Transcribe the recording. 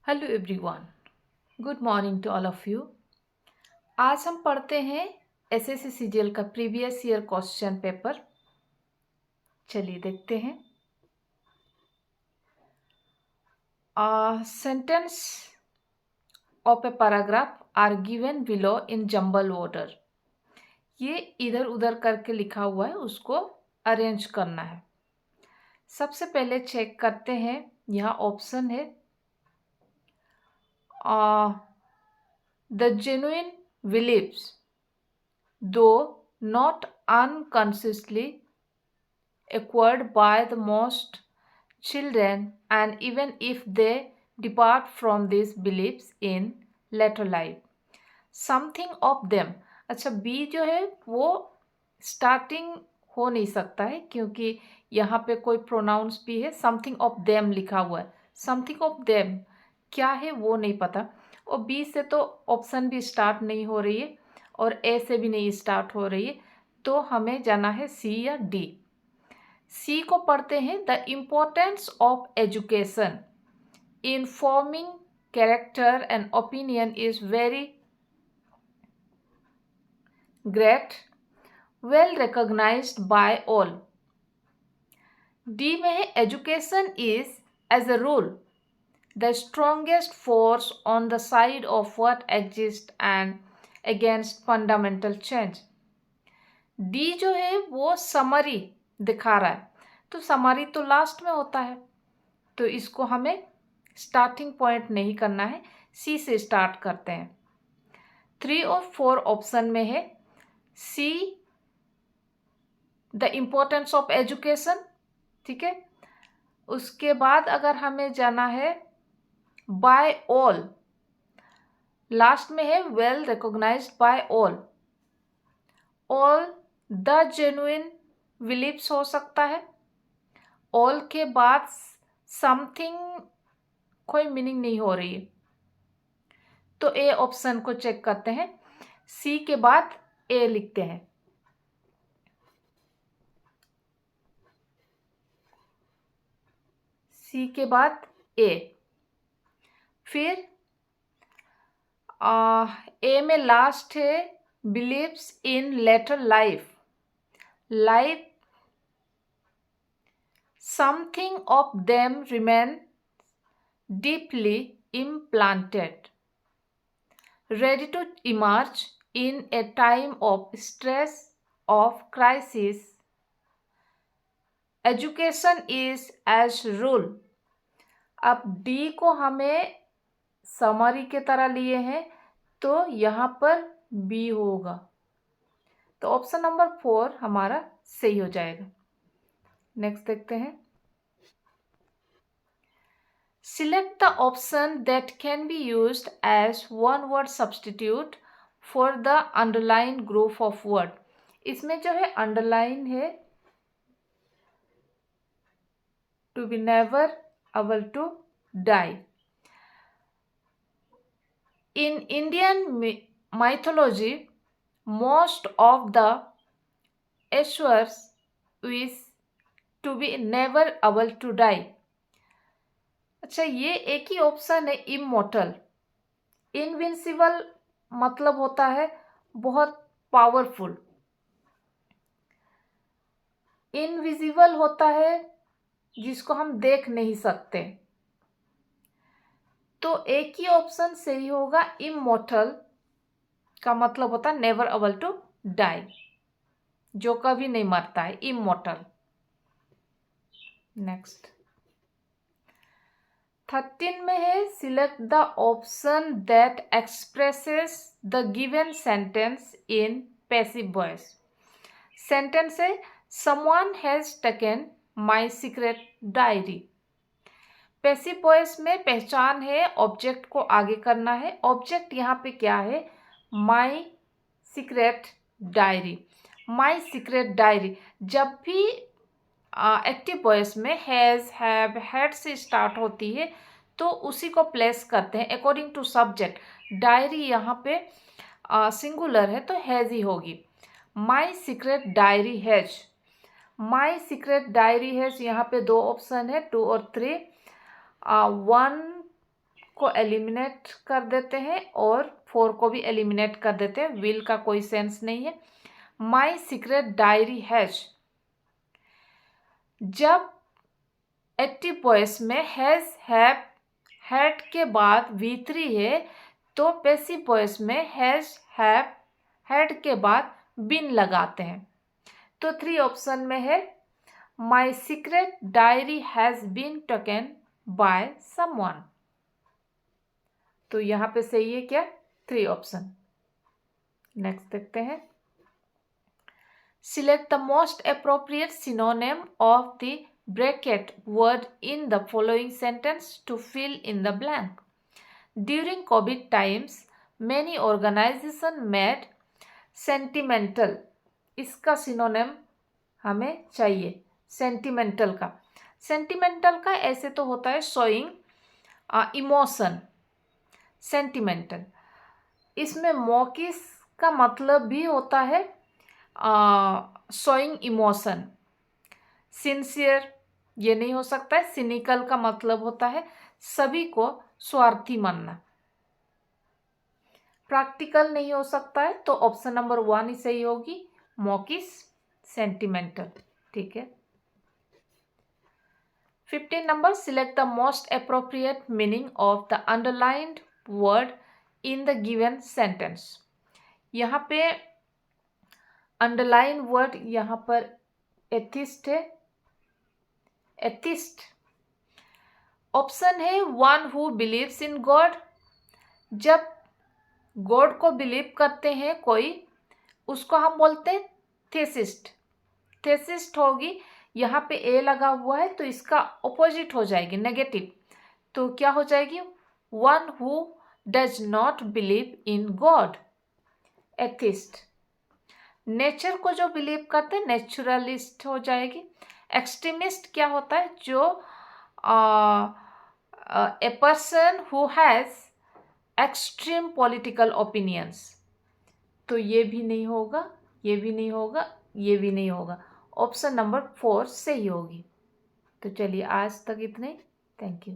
Hello everyone, good morning to all of you. आज हम पढ़ते हैं एसएससी सीजीएल का प्रीवियस ईयर क्वेश्चन पेपर। चलिए देखते हैं। Sentence of a paragraph are given below in jumble order. ये इधर उधर करके लिखा हुआ है, उसको अरेंज करना है। सबसे पहले चेक करते हैं, यहाँ ऑप्शन है the genuine believes though not unconsciously acquired by the most children, and even if they depart from these beliefs in later life something of them। अच्छा, बी जो है वो स्टार्टिंग हो नहीं सकता है क्योंकि यहाँ पे कोई प्रोनाउंस भी है। समथिंग ऑफ देम लिखा हुआ है, समथिंग ऑफ देम क्या है वो नहीं पता। और बी से तो ऑप्शन भी स्टार्ट नहीं हो रही है और ए से भी नहीं स्टार्ट हो रही है, तो हमें जाना है सी या डी। सी को पढ़ते हैं। The importance of education in forming character and opinion is very great, well recognized by all. D में है education is as a rule the strongest force on the side of what exist and against fundamental change. D जो है वो summary दिखा रहा है, तो summary तो लास्ट में होता है, तो इसको हमें स्टार्टिंग पॉइंट नहीं करना है, सी से स्टार्ट करते हैं। 3 और 4 ऑप्शन में है see the importance of education, ठीक है। उसके बाद अगर हमें जाना है बाय ऑल, लास्ट में है well recognized by all. All the genuine believes हो सकता है। ऑल के बाद समथिंग कोई मीनिंग नहीं हो रही है, तो ए ऑप्शन को चेक करते हैं। सी के बाद ए लिखते हैं। सी के बाद ए, फिर ए में लास्ट है believes in later life. Life something of them remain deeply implanted, ready to emerge in a time of stress, of crisis. Education is as rule। अब डी को हमें समरी के तरह लिए हैं, तो यहाँ पर बी होगा, तो ऑप्शन नंबर 4 हमारा सही हो जाएगा। नेक्स्ट देखते हैं। Select the option that can be used as one word substitute for the underlined group of word। इसमें जो है अंडरलाइन है to be never able to die। In Indian mythology, most of the Ashwars wish to be never able to die। अच्छा, ये एक ही option है immortal. Invincible मतलब होता है बहुत पावरफुल, इनविजिबल होता है जिसको हम देख नहीं सकते, तो एक ही ऑप्शन सही होगा। इमॉर्टल का मतलब होता है नेवर एबल टू डाई, जो कभी नहीं मरता है, इमॉर्टल। नेक्स्ट 13 में है select the option that expresses the given sentence in passive voice. Sentence है someone has taken my secret diary. Passive voice में पहचान है ऑब्जेक्ट को आगे करना है। ऑब्जेक्ट यहाँ पे क्या है? My secret diary. My secret diary जब भी एक्टिव वॉइस में हैज़, हैव, हैड से स्टार्ट होती है तो उसी को प्लेस करते हैं अकॉर्डिंग टू सब्जेक्ट। डायरी यहाँ पे सिंगुलर है तो हैज़ ही होगी। माई secret diary has, my secret diary has, यहाँ पे 2 ऑप्शन है 2 और 3। 1 को एलिमिनेट कर देते हैं और 4 को भी एलिमिनेट कर देते हैं, विल का कोई सेंस नहीं है। माई सीक्रेट डायरी हैज, जब एक्टिव वॉइस में हैज, हैव, हैड के बाद V3 है तो पैसिव वॉइस में हैज, हैव, हैड के बाद बीन लगाते हैं। तो 3 ऑप्शन में है my secret diary has been taken by someone. तो यहाँ पे सही है क्या? 3 ऑप्शन। नेक्स्ट देखते हैं। Select the most appropriate synonym of the bracket word in the following sentence to fill in the blank. During COVID times many organisation made sentimental, इसका synonym हमें चाहिए सेंटिमेंटल का। सेंटिमेंटल का ऐसे तो होता है शोइंग इमोशन, सेंटिमेंटल। इसमें मॉकिस का मतलब भी होता है शोइंग इमोशन। सिंसियर ये नहीं हो सकता है। सिनिकल का मतलब होता है सभी को स्वार्थी मानना। प्रैक्टिकल नहीं हो सकता है, तो ऑप्शन नंबर 1 ही सही होगी, मॉकिस, सेंटिमेंटल। ठीक है। 15 number, select the most appropriate meaning of the underlined word in the given sentence. यहाँ पे अंडरलाइन वर्ड यहाँ पर एथिस्ट है, एथिस्ट। ऑप्शन है one who believes in God. जब गॉड को बिलीव करते हैं कोई, उसको हम बोलते हैं थेसिस्ट। थेसिस्ट होगी, यहाँ पे ए लगा हुआ है तो इसका ऑपोजिट हो जाएगी, नेगेटिव। तो क्या हो जाएगी? One who does not believe in God, atheist. Nature को जो बिलीव करते हैं नेचुरलिस्ट हो जाएगी। एक्सट्रीमिस्ट क्या होता है? जो a person who has extreme political opinions. तो ये भी नहीं होगा, ये भी नहीं होगा, ये भी नहीं होगा। ऑप्शन नंबर 4 सही होगी। तो चलिए आज तक इतने। Thank you.